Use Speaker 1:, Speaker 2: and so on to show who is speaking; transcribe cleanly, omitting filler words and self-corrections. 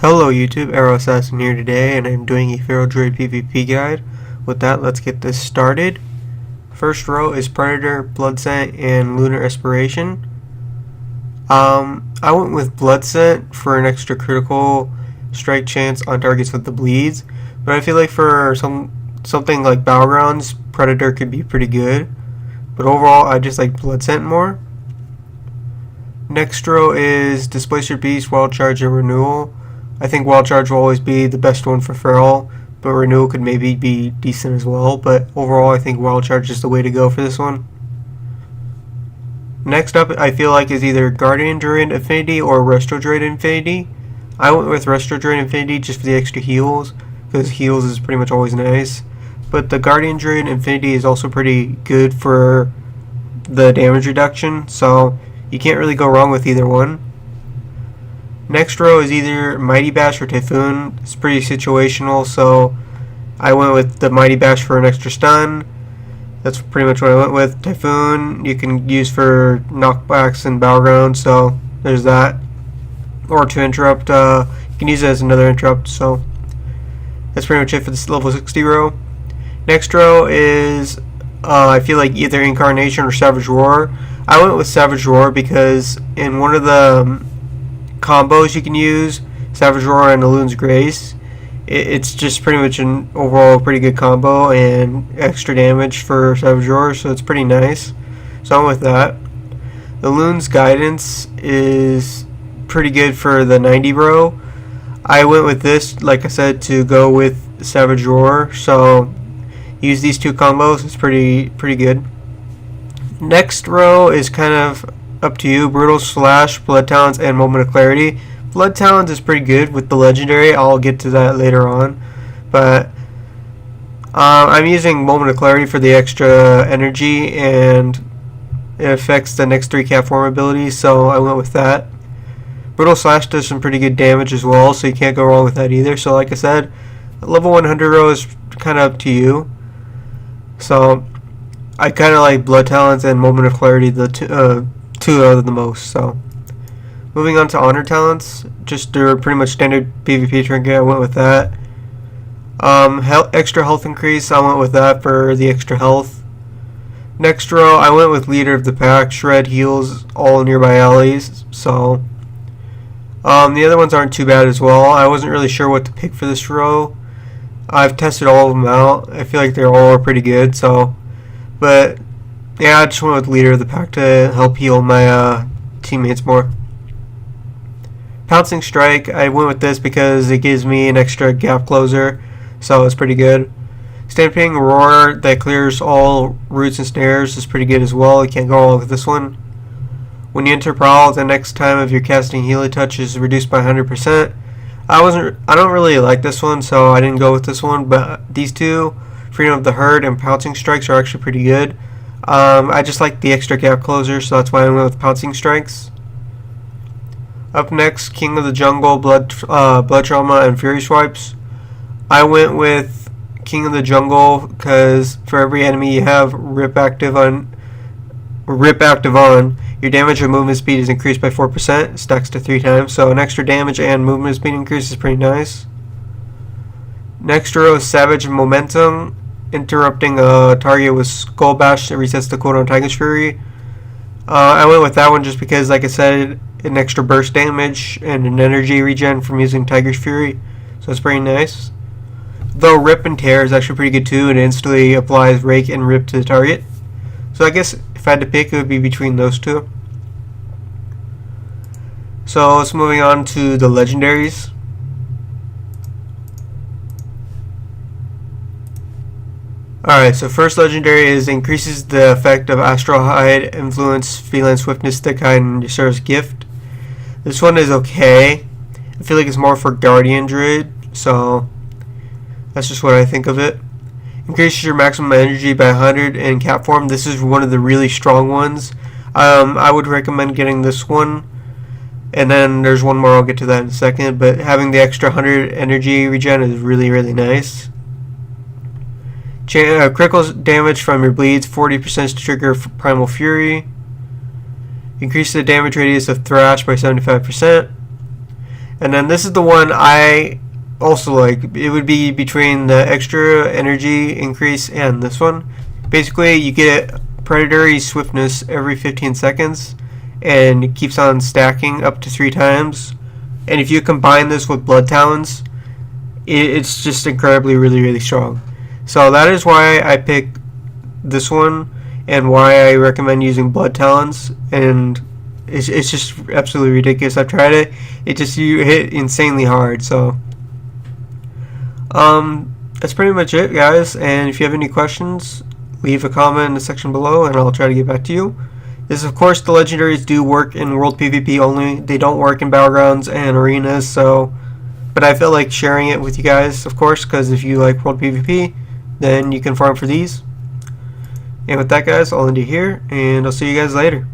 Speaker 1: Hello YouTube, Arrow Assassin here today, and I'm doing a Feral Druid PvP guide. With that, let's get this started. First row is Predator, Blood Scent, and Lunar Aspiration. I went with Blood Scent for an extra critical strike chance on targets with the bleeds, but I feel like for something like Battlegrounds, Predator could be pretty good. But overall, I just like Blood Scent more. Next row is Displace Your Beast, Wild Charge, and Renewal. I think Wild Charge will always be the best one for Feral, but Renewal could maybe be decent as well. But overall, I think Wild Charge is the way to go for this one. Next up, I feel like is either Guardian Druid Infinity or Resto Druid Infinity. I went with Resto Druid Infinity just for the extra heals, because heals is pretty much always nice. But the Guardian Druid Infinity is also pretty good for the damage reduction, so you can't really go wrong with either one. Next row is either Mighty Bash or Typhoon. It's pretty situational, so I went with the Mighty Bash for an extra stun. That's pretty much what I went with. Typhoon you can use for knockbacks and Battlegrounds, so there's that. Or to interrupt, you can use it as another interrupt, so that's pretty much it for this level 60 row. Next row is, I feel like either Incarnation or Savage Roar. I went with Savage Roar because in one of the combos you can use, Savage Roar and Elun's Grace, it's just pretty much an overall pretty good combo and extra damage for Savage Roar, so it's pretty nice. So I went with that. Elun's Guidance is pretty good for the 90 row. I went with this, like I said, to go with Savage Roar, so use these two combos. It's pretty good. Next row is kind of up to you. Brutal Slash, Blood Talons, and Moment of Clarity. Blood Talons is pretty good with the legendary. I'll get to that later on, but I'm using Moment of Clarity for the extra energy, and it affects the next 3 cat form abilities, so I went with that. Brutal Slash does some pretty good damage as well, so you can't go wrong with that either. So like I said, level 100 row is kind of up to you. So I kind of like Blood Talons and Moment of Clarity, the two are the most. So moving on to Honor Talents, just they're pretty much standard PvP trinket. I went with that. Extra health increase, I went with that for the extra health. Next row, I went with Leader of the Pack. Shred heals all nearby allies, so the other ones aren't too bad as well. I wasn't really sure what to pick for this row. I've tested all of them out. I feel like they're all pretty good, so, but yeah, I just went with Leader of the Pack to help heal my teammates more. Pouncing Strike, I went with this because it gives me an extra gap closer, so it's pretty good. Stamping Roar that clears all roots and snares is pretty good as well. You can't go wrong with this one. When you enter Prowl, the next time of your casting Healing Touch is reduced by 100%. I don't really like this one, so I didn't go with this one, but these two, Freedom of the Herd and Pouncing Strikes, are actually pretty good. I just like the extra gap closer, so that's why I went with Pouncing Strikes. Up next, King of the Jungle, Blood Trauma, and Fury Swipes. I went with King of the Jungle because for every enemy you have Rip active on, your damage and movement speed is increased by 4%, stacks to 3 times, so an extra damage and movement speed increase is pretty nice. Next row is Savage Momentum. Interrupting a target with Skull Bash that resets the cooldown on Tiger's Fury. I went with that one just because, like I said, an extra burst damage and an energy regen from using Tiger's Fury, so it's pretty nice. Though Rip and Tear is actually pretty good too, and it instantly applies Rake and Rip to the target. So I guess if I had to pick, it would be between those two. So let's moving on to the legendaries. Alright, so first legendary is increases the effect of Astral Hide, Influence, Feline Swiftness, Thick Hide, and Ysur's Gift. This one is okay. I feel like it's more for Guardian Druid, so that's just what I think of it. Increases your maximum energy by 100 in cat form. This is one of the really strong ones. I would recommend getting this one. And then there's one more, I'll get to that in a second. But having the extra 100 energy regen is really nice. Critical damage from your bleeds, 40% to trigger Primal Fury. Increase the damage radius of Thrash by 75%. And then this is the one I also like. It would be between the extra energy increase and this one. Basically, you get predatory swiftness every 15 seconds, and it keeps on stacking up to 3 times. And if you combine this with blood talons, it's just incredibly really strong. So that is why I picked this one, and why I recommend using blood talons. And it's just absolutely ridiculous. I've tried it. You hit insanely hard. So that's pretty much it, guys. And if you have any questions, leave a comment in the section below and I'll try to get back to you. This, of course, the legendaries do work in world PvP only. They don't work in battlegrounds and arenas. So, but I feel like sharing it with you guys, of course, because if you like world PvP, then you can farm for these. And with that, guys, I'll end it here, and I'll see you guys later.